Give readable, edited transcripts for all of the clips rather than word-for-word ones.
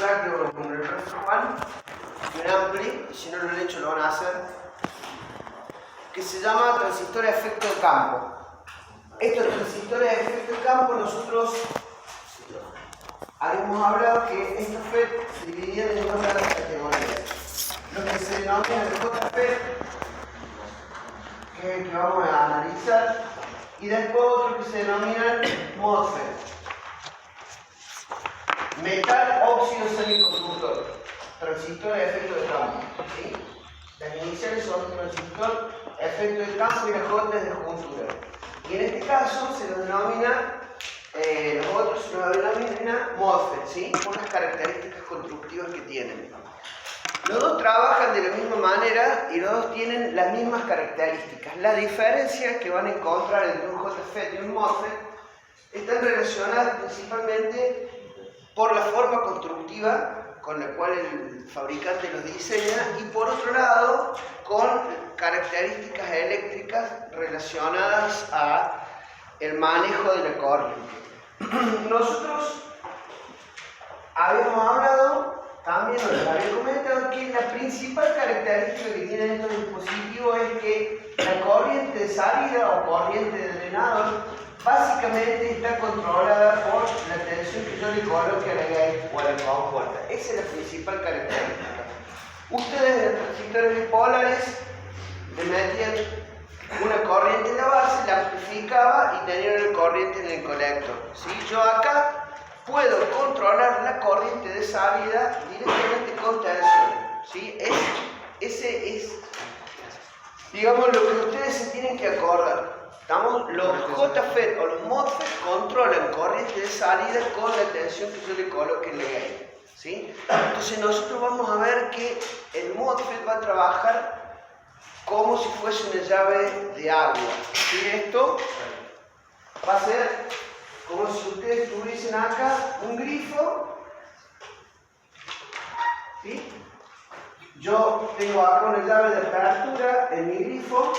práctico con el profesor Juan, un ampli, y si no lo han hecho lo van a hacer, que se llama transistor de efecto de campo. Estos transistores de efecto de campo nosotros habíamos hablado que estos FET se dividían en dos grandes categorías. Lo que se denomina el JFET, que es el que vamos a analizar, y después otro que se denomina MOSFET. Metal óxido semiconductor, transistor de efecto de campo. ¿Sí? Las iniciales son transistor, efecto de campo y las J es de juntura. Y en este caso se lo denomina, los otros se lo denomina MOSFET, ¿sí? Por las características constructivas que tienen. Los dos trabajan de la misma manera y los dos tienen las mismas características. La diferencia que van a encontrar entre un JFET y un MOSFET están relacionadas principalmente por la forma constructiva con la cual el fabricante los diseña y por otro lado con características eléctricas relacionadas a el manejo de la corriente. Nosotros habíamos hablado, también les había comentado que la principal característica que tienen estos dispositivos es que la corriente de salida o corriente de drenador básicamente está controlada por la tensión que yo le coloque a la gate o a la compuerta. Esa es la principal característica. Ustedes en los transistores bipolares le metían una corriente en la base, la amplificaba y tenían una corriente en el colector. ¿Sí? Yo acá puedo controlar la corriente de salida directamente con tensión. ¿Sí? Ese es, digamos, lo que ustedes se tienen que acordar. Los JFET o los MOSFET controlan corriente de salida con la tensión que yo le coloque en la gate. ¿Sí? Entonces nosotros vamos a ver que el MOSFET va a trabajar como si fuese una llave de agua. ¿Sí? Esto va a ser como si ustedes tuviesen acá un grifo. ¿Sí? Yo tengo acá una llave de apertura en mi grifo.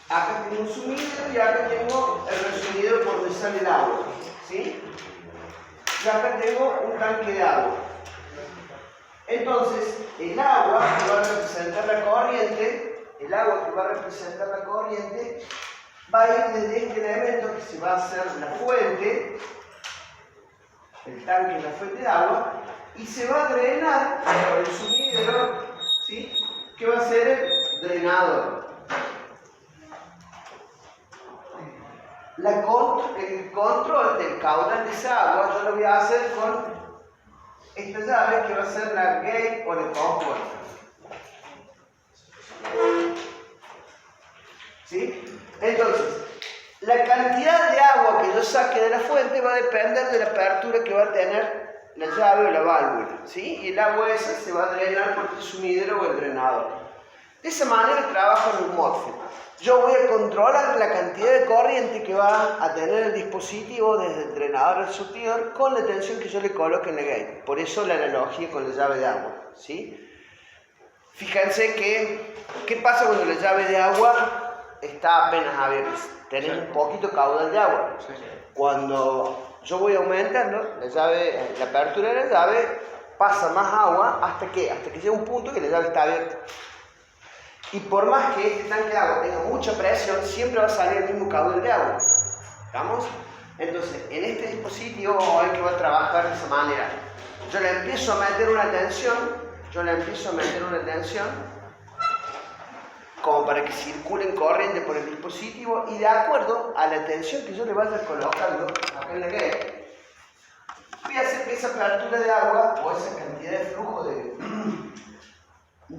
Acá tengo un sumidero y acá tengo el resumidero por donde sale el agua. ¿Sí? Y acá tengo un tanque de agua. Entonces, el agua que va a representar la corriente, va a ir desde este elemento que se va a hacer la fuente, el tanque es la fuente de agua, y se va a drenar por el sumidero, ¿sí? Que va a ser el drenador. El control del caudal de esa agua yo lo voy a hacer con esta llave que va a ser la gate o la compuerta. ¿Sí? Entonces, la cantidad de agua que yo saque de la fuente va a depender de la apertura que va a tener la llave o la válvula. ¿Sí? Y el agua esa se va a drenar por el sumidero o el drenador. De esa manera trabajan los MOSFET. Yo voy a controlar la cantidad de corriente que va a tener el dispositivo desde el drenador al surtidor con la tensión que yo le coloque en la gate. Por eso la analogía con la llave de agua. ¿Sí? Fíjense que, ¿qué pasa cuando la llave de agua está apenas abierta? Tenés un poquito caudal de agua. Cuando yo voy aumentando, la apertura de la llave pasa más agua hasta que llega un punto que la llave está abierta. Y por más que este tanque de agua tenga mucha presión, siempre va a salir el mismo caudal de agua. ¿Estamos? Entonces, en este dispositivo vamos a ver que va a trabajar de esa manera. Yo le empiezo a meter una tensión, como para que circulen corriente por el dispositivo, y de acuerdo a la tensión que yo le vaya colocando acá en la gate, voy a hacer que esa apertura de agua o esa cantidad de flujo de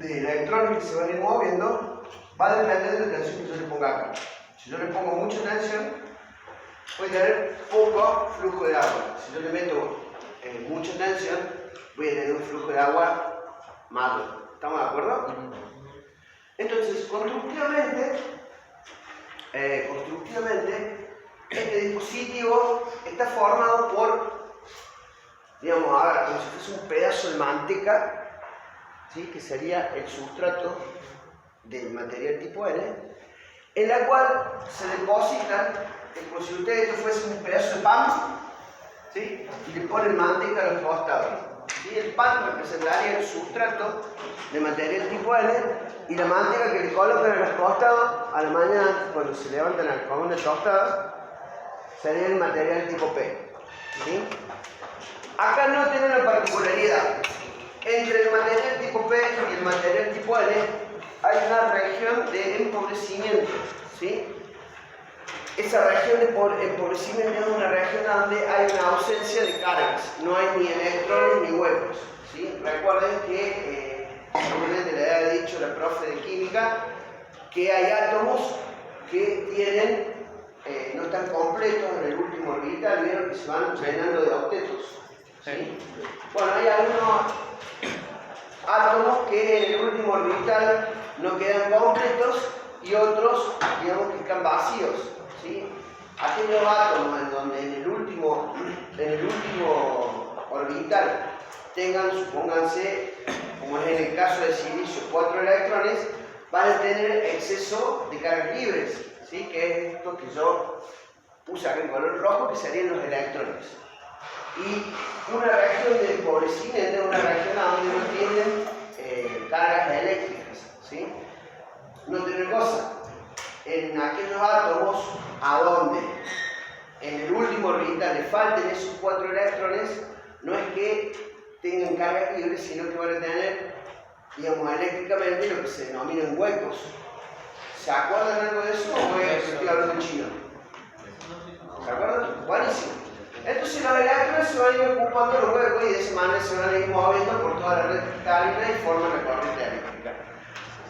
electrones que se van a ir moviendo va a depender de la tensión que yo le ponga acá. Si yo le pongo mucha tensión, voy a tener poco flujo de agua. Si yo le meto mucha tensión, voy a tener un flujo de agua malo. ¿Estamos de acuerdo? Entonces, constructivamente, este dispositivo está formado por, digamos, ahora como si fuese un pedazo de manteca, ¿sí? Que sería el sustrato del material tipo N, en la cual se depositan, como si ustedes esto fuese un pedazo de pan, ¿sí? Y le ponen manteca a los costados. ¿Sí? El pan representaría el sustrato de material tipo L y la manteca que le colocan a los costados a la mañana cuando se levantan a comer una tostada sería el material tipo P. ¿Sí? Acá no tiene una particularidad. Entre el material tipo P y el material tipo L hay una región de empobrecimiento. ¿Sí? Esa región de empobrecimiento es una región donde hay una ausencia de cargas, no hay ni electrones ni huecos. ¿Sí? Recuerden que, seguramente le había dicho la profe de química, que hay átomos que tienen, no están completos en el último orbital, vieron que se van llenando de octetos. ¿Sí? Bueno, hay algunos átomos que en el último orbital no quedan completos y otros, digamos, que están vacíos. ¿Sí? Aquellos átomos en donde en el último orbital tengan, supónganse, como es en el caso de silicio, 4 electrones, van a tener exceso de cargas libres, ¿sí? Que es esto que yo puse acá en color rojo, que serían los electrones. Y una región de empobrecimiento es una región donde no tienen cargas eléctricas. ¿Sí? No tiene cosa. En aquellos átomos a donde en el último orbital le falten esos 4 electrones, no es que tengan cargas libres, sino que van a tener, digamos, eléctricamente lo que se denominan huecos. ¿Se acuerdan algo de eso o estoy hablando en chino? ¿Se acuerdan? Buenísimo. Entonces los electrones se van a ir ocupando los huecos y de esa manera se van a ir moviendo por toda la red cristalina y forman la corriente eléctrica.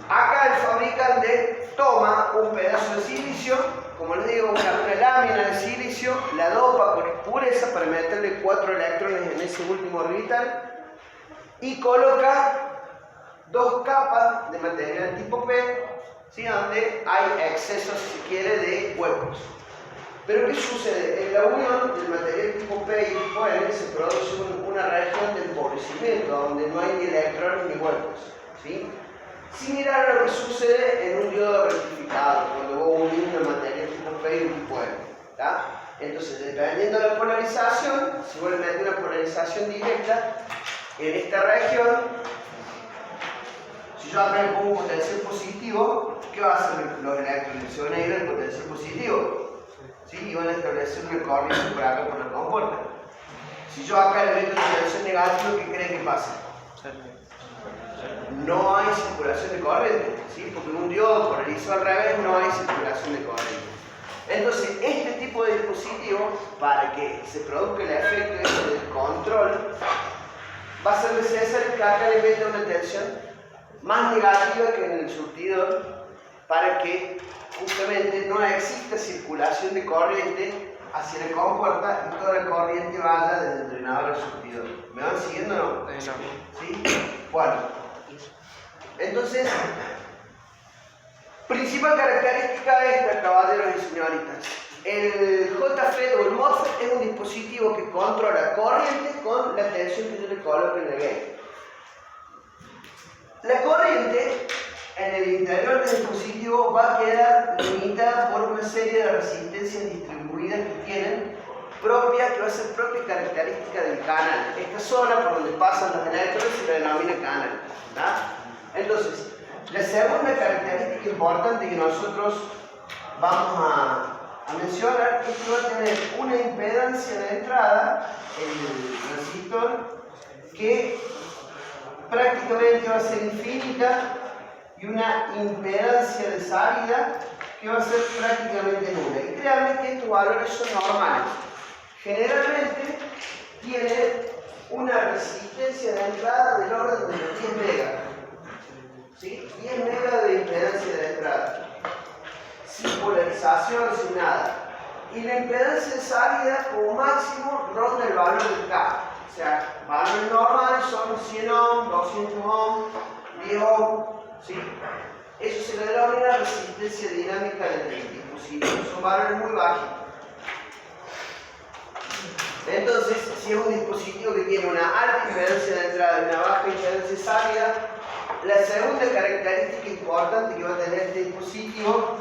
Acá el fabricante toma un pedazo de silicio, como les digo, una lámina de silicio, la dopa con impureza para meterle 4 electrones en ese último orbital y coloca 2 capas de material tipo P, ¿sí? Donde hay exceso, si se quiere, de huecos. Pero ¿qué sucede? En la unión del material tipo P y tipo N se produce una región de empobrecimiento donde no hay ni electrones ni huecos. ¿Sí? Similar a lo que sucede en un diodo rectificado, cuando vos unís una material tipo P y un tipo N. ¿Tá? Entonces, dependiendo de la polarización, si vos le metés una polarización directa, en esta región, si yo acá le pongo un potencial positivo, ¿qué va a hacer los electrones? Se van a ir al potencial positivo. ¿Sí? Y van a establecer una corriente por acá por la compuerta. Si yo acá le meto una potencial negativa, ¿qué creen que pasa? No hay circulación de corriente, ¿sí? Porque en un diodo polarizado al revés no hay circulación de corriente. Entonces, este tipo de dispositivo, para que se produzca el efecto del control, va a ser necesario que acá le meta una tensión más negativa que en el surtidor, para que justamente no exista circulación de corriente hacia la compuerta y toda la corriente vaya desde el drenador al surtidor. ¿Me van siguiendo o no? ¿Sí? Bueno. Entonces, principal característica de esta, caballeros y señoritas. El JFET o el MOSFET es un dispositivo que controla corriente con la tensión que yo le coloco en el gate. La corriente en el interior del dispositivo va a quedar limitada por una serie de resistencias distribuidas que tienen propia, que va a ser propia característica del canal. Esta zona por donde pasan los electrones se le denomina canal. ¿Tá? Entonces, la segunda característica importante que nosotros vamos a mencionar es que va a tener una impedancia de entrada, el transistor, que prácticamente va a ser infinita, y una impedancia de salida que va a ser prácticamente nula. Y créanme que estos valores son normales. Generalmente tiene una resistencia de entrada del orden de 10 megas. ¿Sí? 10 megas de impedancia de entrada. Sin polarización, sin nada. Y la impedancia de salida como máximo ronda el valor de K. O sea, valores normales son 100 ohm, 200 ohm, 10 ohm. ¿Sí? Eso se le denomina resistencia dinámica del dispositivo. Son valores muy bajos. Entonces, si es un dispositivo que tiene una alta impedancia de entrada y una baja impedancia de salida, la segunda característica importante que va a tener este dispositivo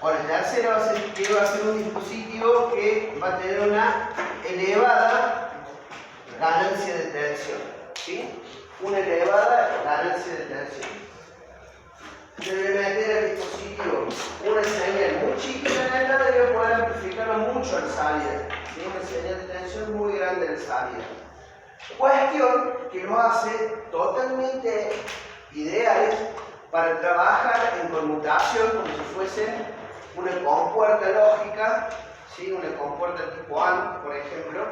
O la tercera va a ser que va a ser un dispositivo que va a tener una elevada ganancia de tensión, ¿sí? Una elevada ganancia de tensión. Yo le voy a meter al dispositivo una señal muy chiquita en la entrada y voy a poder amplificarla mucho en salida, ¿sí? Una señal de tensión muy grande en salida. Cuestión que lo hace totalmente ideales para trabajar en conmutación como si fuesen una compuerta lógica, ¿sí? Una compuerta tipo AND, por ejemplo,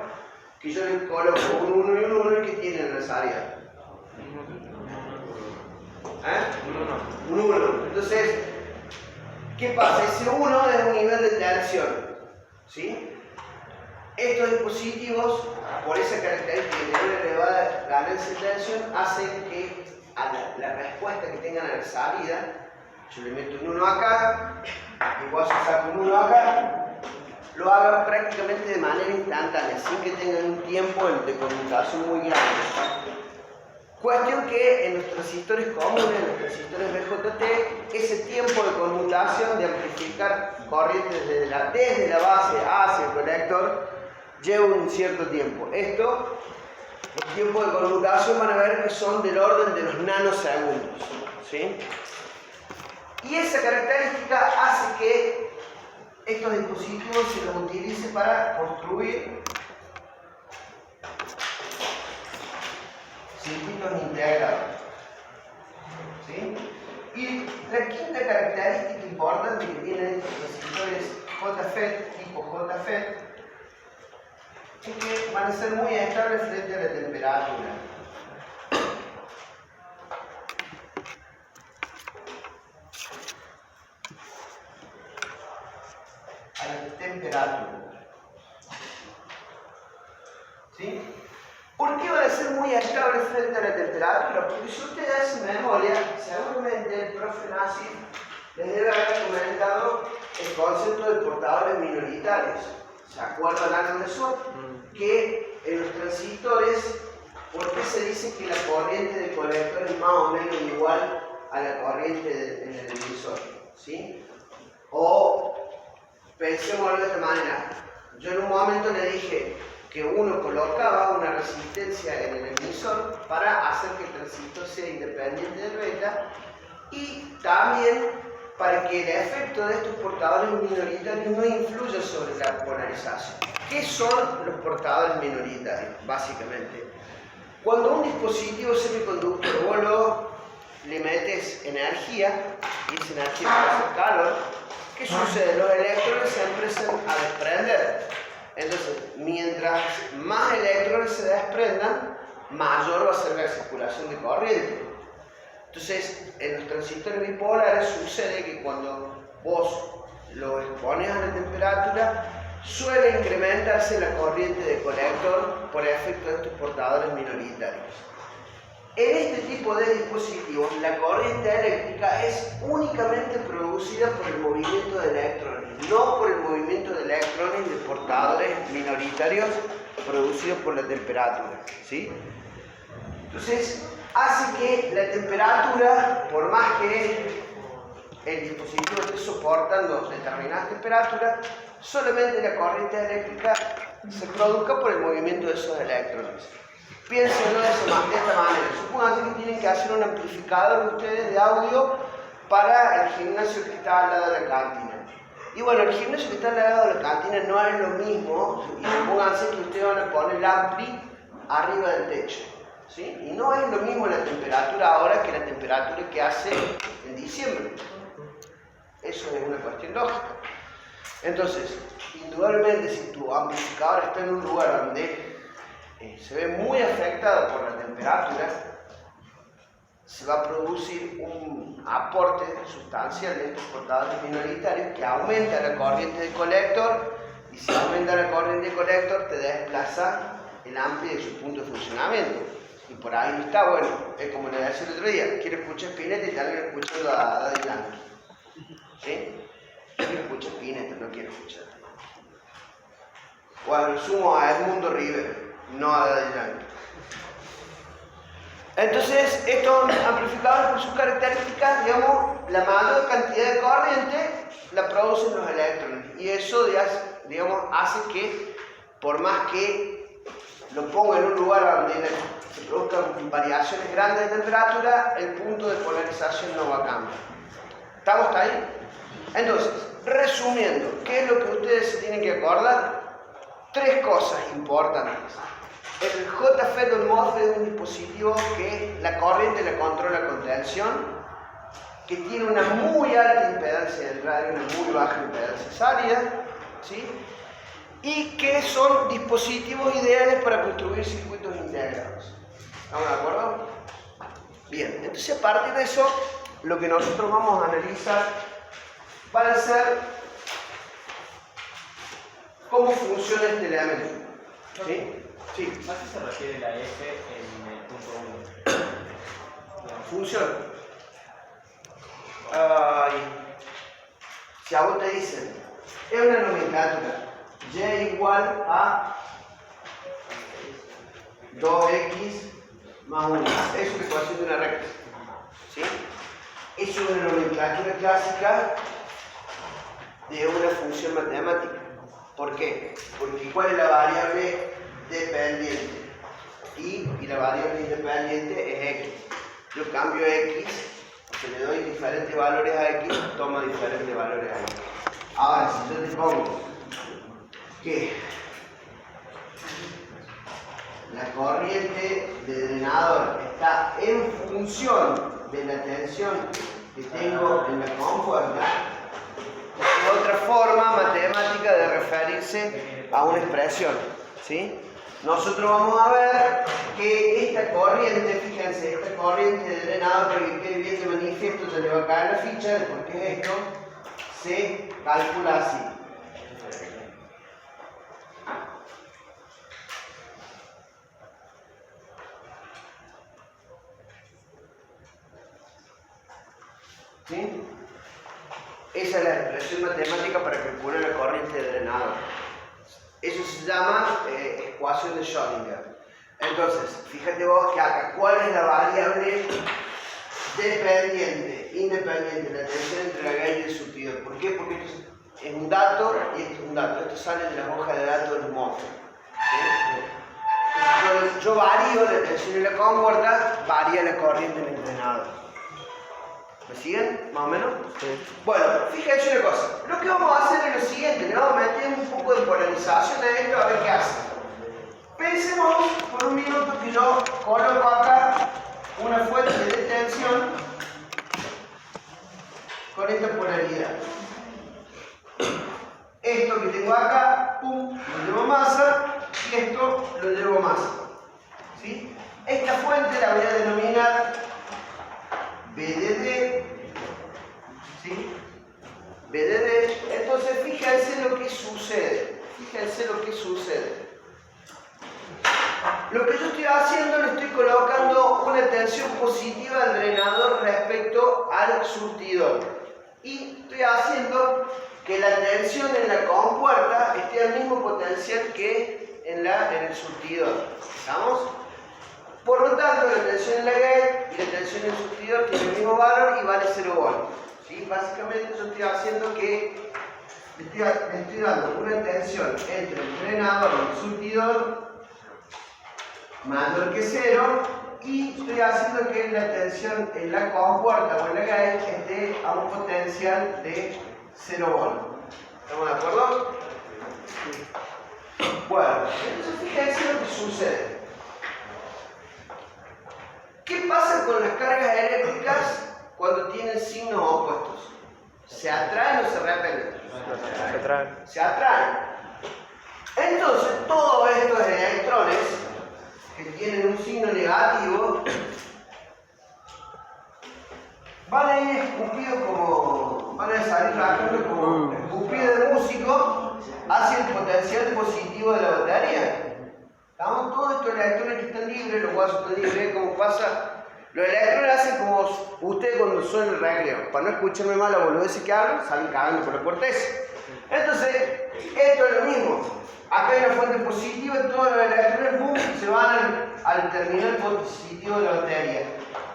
que yo le coloco un 1 y un 1 y que tiene en la salida. Un 1. Entonces, ¿qué pasa? Ese 1 es un nivel de tensión, ¿sí? Estos dispositivos, por esa característica de tener una elevada ganancia de tensión, hacen que a la respuesta que tengan a la salida, yo le meto un 1 acá, igual se saca un 1 acá, lo hagan prácticamente de manera instantánea, sin que tengan un tiempo de conmutación muy grande. Cuestión que en los transistores comunes, en los transistores BJT, ese tiempo de conmutación, de amplificar corrientes desde la base hacia el colector, lleva un cierto tiempo. Esto, el tiempo de conmutación, van a ver que son del orden de los nanosegundos, ¿sí? Y esa característica hace que estos dispositivos se los utilice para construir circuitos integrados, ¿sí? Y la quinta característica importante que tienen estos transistores JFET, tipo JFET, es que van a ser muy estables frente a la temperatura. A la temperatura. ¿Sí? ¿Por qué van a ser muy estables frente a la temperatura? Porque si ustedes hacen memoria, seguramente el profe Nassi les debe haber comentado el concepto de portadores minoritarios. ¿Se acuerdan algo de eso? Que en los transistores, ¿por qué se dice que la corriente del colector es más o menos igual a la corriente en el emisor? ¿Sí? O pensémoslo de esta manera. Yo en un momento le dije que uno colocaba una resistencia en el emisor para hacer que el transistor sea independiente del beta y también para que el efecto de estos portadores minoritarios no influya sobre la polarización. ¿Qué son los portadores minoritarios? Básicamente, cuando un dispositivo semiconductor vos le metes energía, y esa energía puede ser calor, ¿qué sucede? Los electrones se empiezan a desprender. Entonces, mientras más electrones se desprendan, mayor va a ser la circulación de corriente. Entonces, en los transistores bipolares sucede que cuando vos lo expones a la temperatura, suele incrementarse la corriente de colector por efecto de estos portadores minoritarios. En este tipo de dispositivos, la corriente eléctrica es únicamente producida por el movimiento de electrones, no por el movimiento de electrones de portadores minoritarios producidos por la temperatura, ¿sí? Entonces, hace que la temperatura, por más que el dispositivo esté soportando determinadas temperaturas, solamente la corriente eléctrica se produzca por el movimiento de esos electrones. Piénsenlo de esta manera. Supónganse que tienen que hacer un amplificador ustedes de audio para el gimnasio que está al lado de la cantina. Y bueno, el gimnasio que está al lado de la cantina no es lo mismo, y supónganse que ustedes van a poner el ampli arriba del techo, ¿sí? Y no es lo mismo la temperatura ahora que la temperatura que hace en diciembre. Eso es una cuestión lógica. Entonces, indudablemente, si tu amplificador está en un lugar donde se ve muy afectado por la temperatura, se va a producir un aporte sustancial de estos portadores minoritarios que aumenta la corriente de colector, y si aumenta la corriente de colector te desplaza el ampli de su punto de funcionamiento. Y por ahí no está bueno. Es como le decía el otro día, quiero escuchar Spinetta y también escuchando a Daddy Yankee. ¿Sí? Quiero escuchar Spinetta, no quiero escuchar. O al sumo a Edmundo Rivera, no a Daddy Yankee. Entonces, estos amplificadores por sus características, digamos, la mayor cantidad de corriente la producen los electrones. Y eso, digamos, hace que, por más que lo ponga en un lugar donde se produzcan variaciones grandes de temperatura, el punto de polarización no va a cambiar. ¿Estamos hasta ahí? Entonces, resumiendo, ¿qué es lo que ustedes se tienen que acordar? Tres cosas importantes. El JFET o el MOSFET es un dispositivo que la corriente la controla con tensión, que tiene una muy alta impedancia de entrada y una muy baja impedancia de salida, ¿sí? Y que son dispositivos ideales para construir circuitos integrados. ¿Estamos de acuerdo? Bien, entonces a partir de eso, lo que nosotros vamos a analizar van a ser cómo funciona este elemento. ¿Sí? Sí. ¿A qué se refiere la F en el punto 1? Funciona. Ay, si a vos te dicen, es una nomenclatura, y igual a 2x más 1, eso es la ecuación de una recta, ¿sí? Eso es una nomenclatura clásica de una función matemática. ¿Por qué? Porque ¿cuál es la variable dependiente? Y la variable independiente es x. Yo cambio x, si le doy diferentes valores a x, toma diferentes valores a x. Ahora, si yo te pongo que la corriente de drenador está en función de la tensión que tengo en la compuerta, es otra forma matemática de referirse a una expresión, ¿sí? Nosotros vamos a ver que esta corriente, fíjense, esta corriente de drenado, para que quede bien de manifiesto, ya le va a caer la ficha de por qué es esto, se calcula así. ¿Sí? Esa es la expresión matemática para calcular la corriente de drenado. Eso se llama ecuación de Schrödinger. Entonces, fíjate vos que acá, ¿cuál es la variable dependiente, independiente, la tensión entre la gauge y el surtidor? ¿Por qué? Porque esto es un dato y esto es un dato. Esto sale de la hoja de datos del MOSFET. ¿Sí? Yo varío la tensión en la compuerta, varía la corriente en el drenador. ¿Me siguen? ¿Más o menos? Sí. Bueno, fíjense una cosa. Lo que vamos a hacer es lo siguiente. Le vamos a meter un poco de polarización a esto a ver qué hace. Pensemos por un minuto que yo coloco acá una fuente de tensión con esta polaridad. Esto que tengo acá, pum, lo llevo masa y esto lo llevo masa. ¿Sí? Esta fuente la voy a denominar BDD, ¿sí? BDD. Entonces fíjense lo que sucede. Fíjense lo que sucede. Lo que yo estoy haciendo, le estoy colocando una tensión positiva al drenador respecto al surtidor. Y estoy haciendo que la tensión en la compuerta esté al mismo potencial que en el surtidor. ¿Estamos? Por lo tanto, la tensión en la gate y la tensión en el surtidor tienen el mismo valor y vale 0 voltios. ¿Sí? Básicamente yo estoy haciendo que le estoy dando una tensión entre el drenador y el surtidor mayor que 0 y estoy haciendo que la tensión en la compuerta o en la gate esté a un potencial de 0 voltios. ¿Estamos de acuerdo? Bueno, entonces fíjense lo que sucede. ¿Qué pasa con las cargas eléctricas cuando tienen signos opuestos? ¿Se atraen o se repelen? Se atraen. Se atraen. Entonces, todos estos electrones que tienen un signo negativo van a ir escupidos como, van a salir rajando como escupidos de músico hacia el potencial positivo de la batería. ¿Estamos? Todos estos electrones que están libres, los guasos están libres, como pasa. Los electrones hacen como ustedes cuando suena el recreo. Para no escucharme mal la boludez que hablan, salen cagando por la puerta esa. Entonces, esto es lo mismo. Acá hay una fuente positiva, todos los electrones boom, se van al terminal positivo de la batería.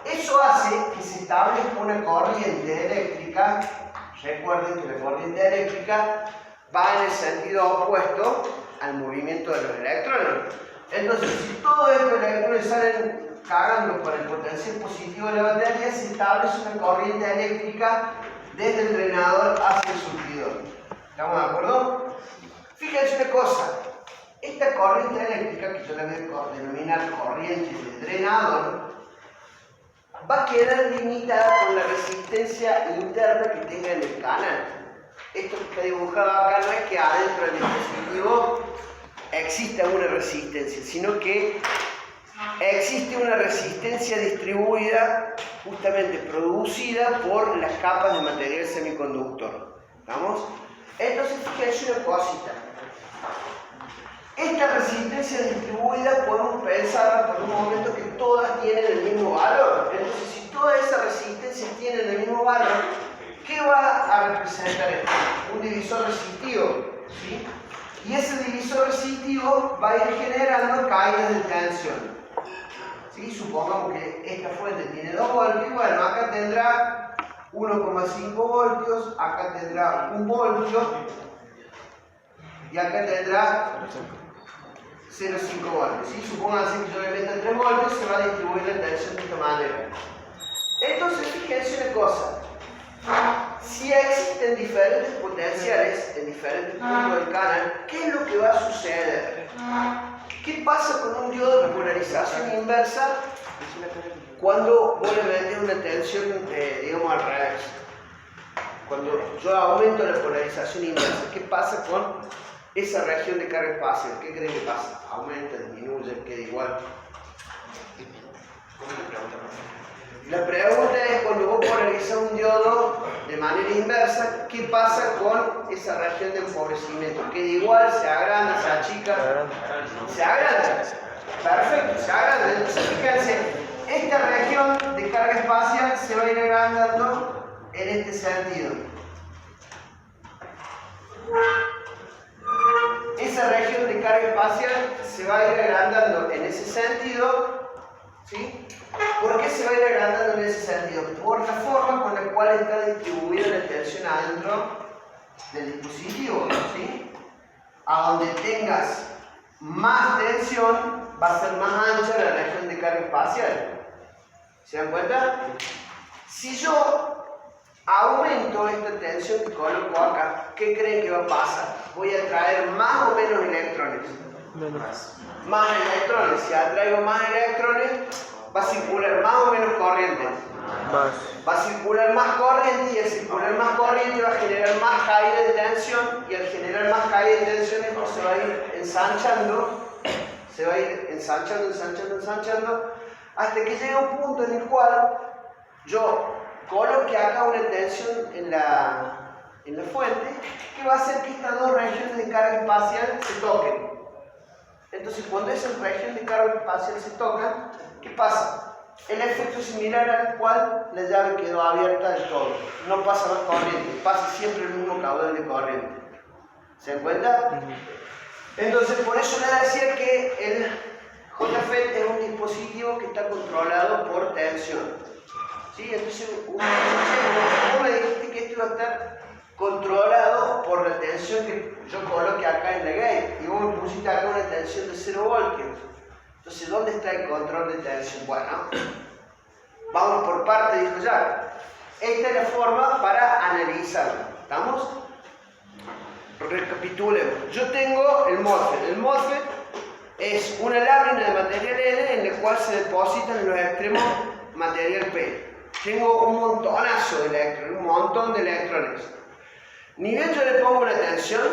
Eso hace que se establezca una corriente eléctrica Recuerden que la corriente eléctrica va en el sentido opuesto al movimiento de los electrones. Entonces, si todos estos electrones salen cargando con el potencial positivo de la batería, se establece una corriente eléctrica desde el drenador hacia el surtidor. ¿Estamos de acuerdo? Fíjense una cosa, esta corriente eléctrica, que yo la voy a denominar corriente de drenador, va a quedar limitada por la resistencia interna que tenga en el canal. Esto que está dibujado acá no es que adentro del dispositivo exista una resistencia, sino que existe una resistencia distribuida, justamente producida por las capas de material semiconductor. ¿Vamos? Entonces, fíjense una cosita. Esta resistencia distribuida podemos pensar por un momento que todas tienen el mismo valor. Entonces, si todas esas resistencias tienen el mismo valor, ¿qué va a representar esto? Un divisor resistivo, ¿sí? Y ese divisor resistivo va a ir generando caídas de tensión. ¿Sí? Supongamos que esta fuente tiene 2 voltios, bueno, acá tendrá 1,5 voltios, acá tendrá 1 voltio y acá tendrá 0,5 voltios. ¿Sí? Supónganse que yo le meto 3 voltios, se va a distribuir la tensión de esta manera. Entonces, fíjense una cosa. Si existen diferentes potenciales en diferentes puntos del canal, ¿qué es lo que va a suceder? ¿Qué pasa con un diodo de polarización inversa cuando vos le metes una tensión, digamos, al revés? Cuando yo aumento la polarización inversa, ¿qué pasa con esa región de carga espacial? ¿Qué creen que pasa? ¿Aumenta, disminuye, queda igual? La pregunta es, cuando vos polarizas un diodo de manera inversa, ¿qué pasa con esa región de empobrecimiento? ¿Queda igual? ¿Se agranda? ¿Se achica? Se agranda. Perfecto, se agranda. Entonces, fíjense, esta región de carga espacial se va a ir agrandando en este sentido. Esa región de carga espacial se va a ir agrandando en ese sentido, ¿sí? ¿Por qué se va a ir agrandando en ese sentido? Por la forma con la cual está distribuida la tensión adentro del dispositivo, ¿sí? A donde tengas más tensión, va a ser más ancha la región de carga espacial. ¿Se dan cuenta? Si yo aumento esta tensión que coloco acá, ¿qué creen que va a pasar? Voy a traer más o menos electrones. Más electrones. Si atraigo más electrones, va a circular más o menos corriente. Va a circular más corriente y al circular más corriente va a generar más caída de tensión, y al generar más caída de tensión esto se va a ir ensanchando, ensanchando, hasta que llega un punto en el cual yo coloque acá una tensión en la fuente que va a hacer que estas dos regiones de carga espacial se toquen. Entonces, cuando esas regiones de carga espacial se tocan, ¿qué pasa? El efecto es similar al cual la llave quedó abierta del todo. No pasa más corriente, pasa siempre el mismo caudal de corriente. ¿Se dan cuenta? Entonces, por eso les decía que el JFET es un dispositivo que está controlado por tensión. ¿Sí? Entonces, vos me dijiste que esto iba a estar controlado por la tensión que yo coloque acá en la gate, y vos me pusiste acá una tensión de 0 voltios. Entonces, ¿dónde está el control de tensión? Bueno, vamos por parte, dijo Jack. Esta es la forma para analizarlo. ¿Estamos? Recapitulemos. Yo tengo el MOSFET. El MOSFET es una lámina de material N en la cual se depositan en los extremos material P. Tengo un montonazo de electrones, un montón de electrones. Ni bien yo le pongo una tensión,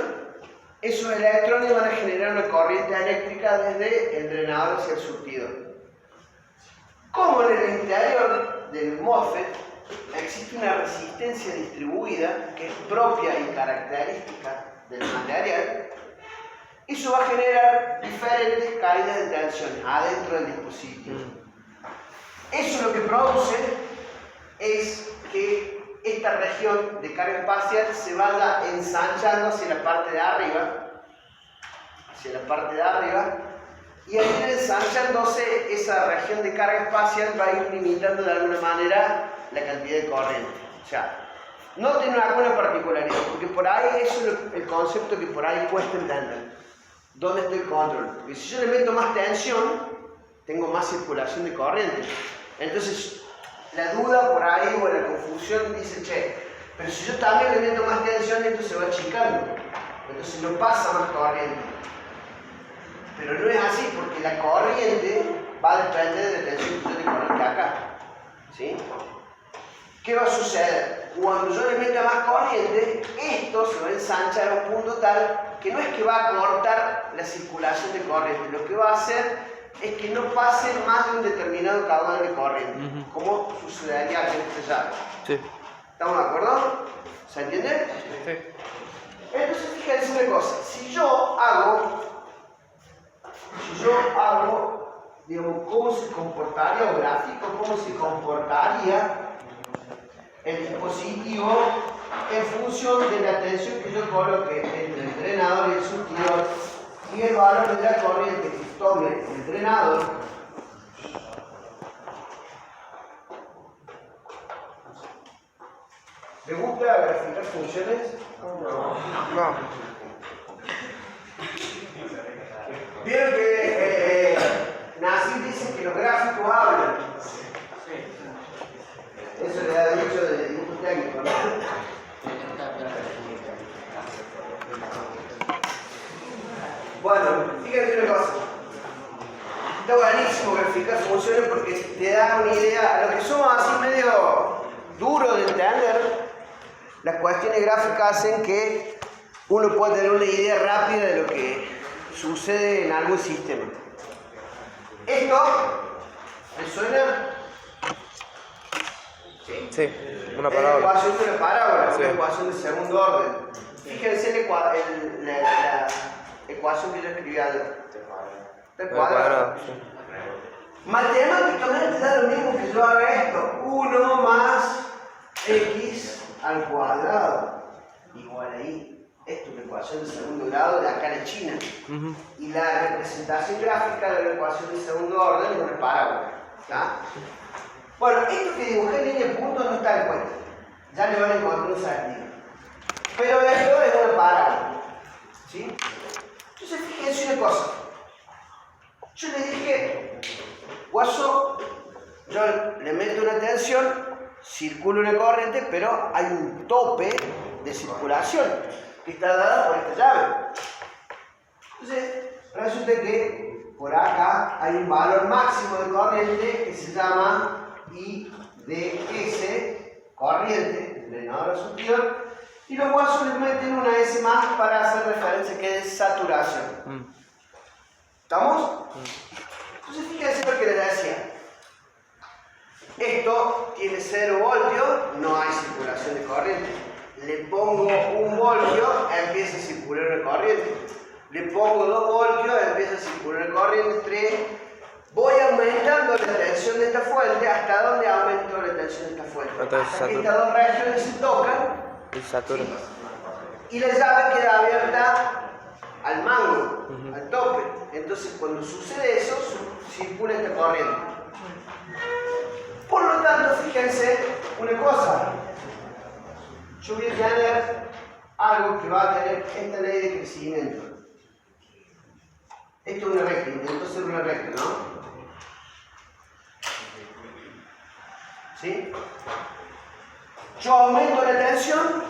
esos electrones van a generar una corriente eléctrica desde el drenador hacia el surtidor. Como en el interior del MOSFET existe una resistencia distribuida que es propia y característica del material, eso va a generar diferentes caídas de tensión adentro del dispositivo. Eso lo que produce es que esta región de carga espacial se vaya ensanchando hacia la parte de arriba, y al ir ensanchándose esa región de carga espacial va a ir limitando de alguna manera la cantidad de corriente. O sea, Noten alguna particularidad, porque por ahí eso es el concepto que por ahí cuesta entender. ¿Dónde está el control? Porque si yo le meto más tensión, tengo más circulación de corriente. Entonces, la duda por ahí o la confusión dice, che, pero si yo también le meto más tensión, esto se va achicando. Entonces no pasa más corriente. Pero no es así, porque la corriente va a depender de la tensión que yo le coloque acá. ¿Sí? ¿Qué va a suceder? Cuando yo le meta más corriente, esto se va a ensanchar a un punto tal que no es que va a cortar la circulación de corriente, lo que va a hacer es que no pase más de un determinado caudal de corriente, como sucedería aquí en este llave. Sí. ¿Estamos de acuerdo? ¿Se entiende? Sí. Entonces fíjense una cosa, si yo hago, digamos, cómo se comportaría o gráfico, cómo se comportaría el dispositivo en función de la tensión que yo coloque entre el drenador y el surtidor y el valor de la corriente que tome el drenador, ¿le gusta graficar funciones? No. Vieron que Nassim dice que los gráficos hablan. Eso le ha dicho de dibujo técnico, ¿no? Bueno, fíjense una cosa. Está buenísimo graficar funciones porque te da una idea. A los que somos así medio duros de entender, las cuestiones gráficas hacen que uno pueda tener una idea rápida de lo que sucede en algún sistema. ¿Esto me suena? Sí, una Es la parábola. ecuación de una parábola, Sí. una ecuación de segundo orden. Fíjense la ecuación que yo escribí ayer. Del cuadrado. Sí. Matemáticamente da lo mismo que yo haga esto. 1 más x al cuadrado. Igual ahí. Esto es la ecuación de segundo grado de acá en China. Y la representación gráfica de la ecuación de segundo orden es una parábola. ¿Tá? Bueno, esto que dibujé en línea de puntos no está en cuenta. Ya le van a encontrar un sentido. Pero esto es una parábola. ¿Sí? Entonces fíjense una cosa. Yo le dije, guaso, yo le meto una tensión, circula una corriente, pero hay un tope de circulación que está dada por esta llave. Entonces, resulta que por acá hay un valor máximo de corriente que se llama IDS, corriente, drenador al surtidor, y los guasos le meten una S más para hacer referencia que es saturación. ¿Estamos? Entonces fíjense lo que les decía. Esto tiene 0 voltios, no hay circulación de corriente. Le pongo 1 voltio, empieza a circular una corriente. Le pongo 2 voltios, empieza a circular una corriente. 3. Voy aumentando la tensión de esta fuente. ¿Hasta dónde aumento la tensión de esta fuente? Hasta que estas dos regiones se tocan. Y la llave queda abierta al mango, al tope. Entonces cuando sucede eso, circula esta corriente. Por lo tanto, fíjense una cosa. Yo voy a tener algo que va a tener esta ley de crecimiento. Esto es una recta, intento hacer una recta, ¿no? ¿Sí? Yo aumento la tensión,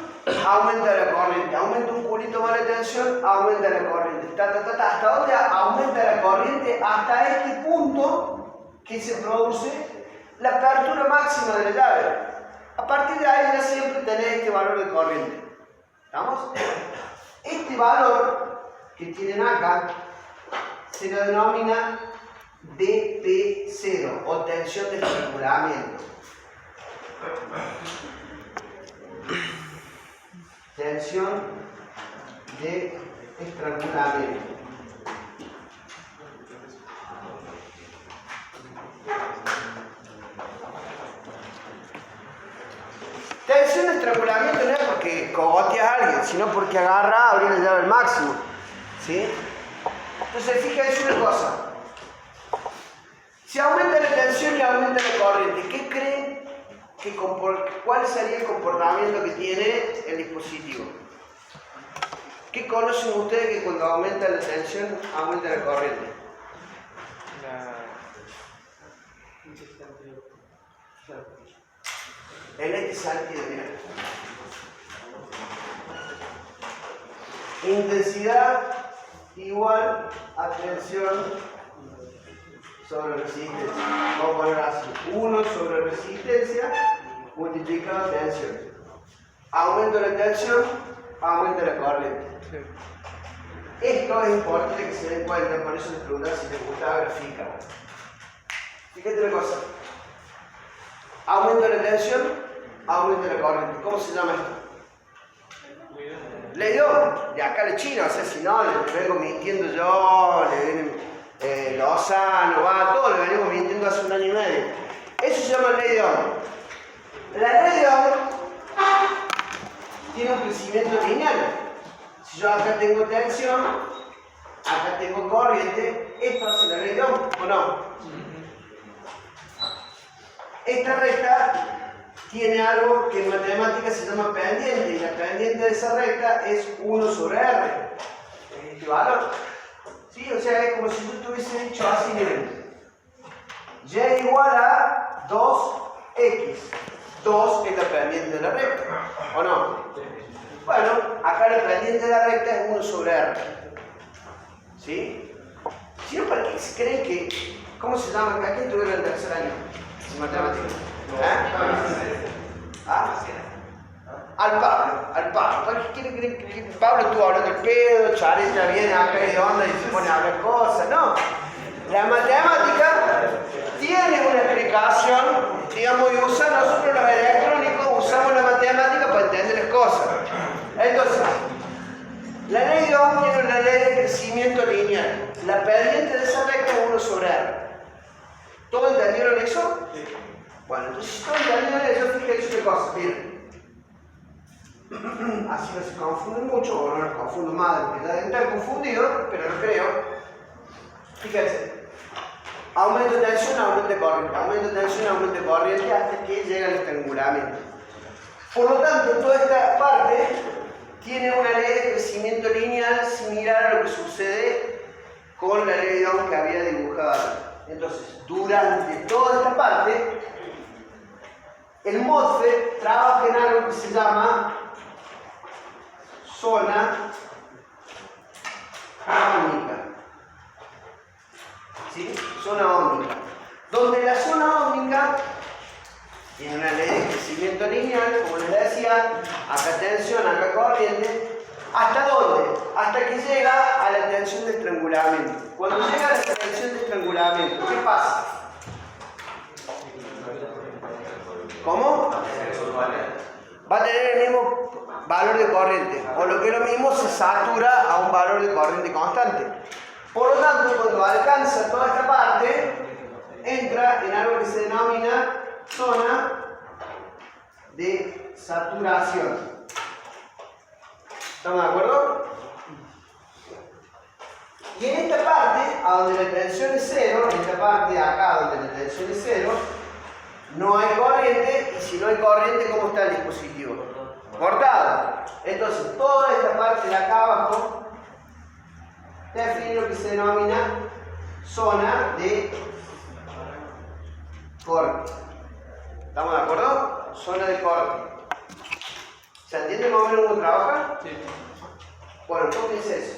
aumenta la corriente. Aumento un culito más la tensión, aumenta la corriente. ¿Hasta dónde aumenta la corriente? Hasta este punto que se produce la apertura máxima de la llave. A partir de ahí ya siempre tenés este valor de corriente. ¿Estamos? Este valor que tienen acá se lo denomina dP0 o tensión de estrangulamiento. Tensión de estrangulamiento. Tensión de estrangulamiento no es porque cogoteas a alguien, sino porque agarra, abre la llave al máximo. ¿Sí? Entonces, fíjense una cosa. Si aumenta la tensión y aumenta la corriente, ¿qué creen ¿cuál sería el comportamiento que tiene el dispositivo? ¿Qué conocen ustedes que cuando aumenta la tensión aumenta la corriente? En este sentido, mira. Intensidad igual a tensión sobre resistencia. Vamos a poner así. 1 sobre resistencia multiplicado tensión. Aumento la tensión, aumenta la corriente. Esto es importante que se den cuenta, por eso les preguntaba si les gustaba graficar. Fíjate una cosa. Aumento la tensión, aumenta la corriente. ¿Cómo se llama esto? Leidón, de acá de China, o sea, si no, le vengo mintiendo yo, le vienen Lozano, todo le venimos mintiendo hace 1 año y medio. Eso se llama Leidón. La Leidón tiene un crecimiento lineal. Si yo acá tengo tensión, acá tengo corriente, esto hace la Leidón, ¿o no? Esta recta tiene algo que en matemáticas se llama pendiente, y la pendiente de esa recta es 1 sobre R. ¿Este valor? ¿Sí? O sea, es como si yo te hubiese dicho así, miren. Y igual a 2x. 2 es la pendiente de la recta, ¿o no? Bueno, acá la pendiente de la recta es 1 sobre R. ¿Sí? Si no, ¿para qué se creen que... ¿Cómo se llama acá? ¿Quién tuvieron el tercer año? En matemáticas. Al Pablo. ¿Para qué creen que Pablo estuvo hablando el pedo, Chareta viene acá de onda y se pone a hablar cosas? No. La matemática tiene una explicación, digamos, y nosotros los electrónicos usamos la matemática para entender las cosas. Entonces, la ley de Ohm tiene una ley de crecimiento lineal. La pendiente de esa recta es 1 sobre R. ¿Todos entendieron eso? Sí. Bueno, entonces si todos entendieron eso, fíjense una cosa, miren. Así no se confunden mucho, o no los confundo más, porque ya deben estar confundidos, pero no creo. Fíjense. Aumento de tensión, aumento de corriente, aumento de tensión, aumento de corriente, hasta que llega al estrangulamiento. Por lo tanto, toda esta parte tiene una ley de crecimiento lineal similar a lo que sucede con la ley de Ohm que había dibujado. Entonces, durante toda esta parte, el MOSFET trabaja en algo que se llama zona óhmica. ¿Sí? Zona óhmica. Donde la zona óhmica tiene una ley de crecimiento lineal, como les decía, acá tensión, acá corriente. ¿Hasta dónde? Hasta que llega a la tensión de estrangulamiento. Cuando llega a la tensión de estrangulamiento, ¿qué pasa? ¿Cómo? Va a tener el mismo valor de corriente, o lo que es lo mismo, se satura a un valor de corriente constante. Por lo tanto, cuando alcanza toda esta parte, entra en algo que se denomina zona de saturación. ¿Estamos de acuerdo? Y en esta parte, a donde la tensión es 0, en esta parte de acá donde la tensión es 0, no hay corriente, y si no hay corriente, ¿cómo está el dispositivo? Cortado. Entonces, toda esta parte de acá abajo define lo que se denomina zona de corte. ¿Estamos de acuerdo? Zona de corte. ¿Se entiende más o menos cómo trabaja? Sí. Bueno, ¿cómo dice eso?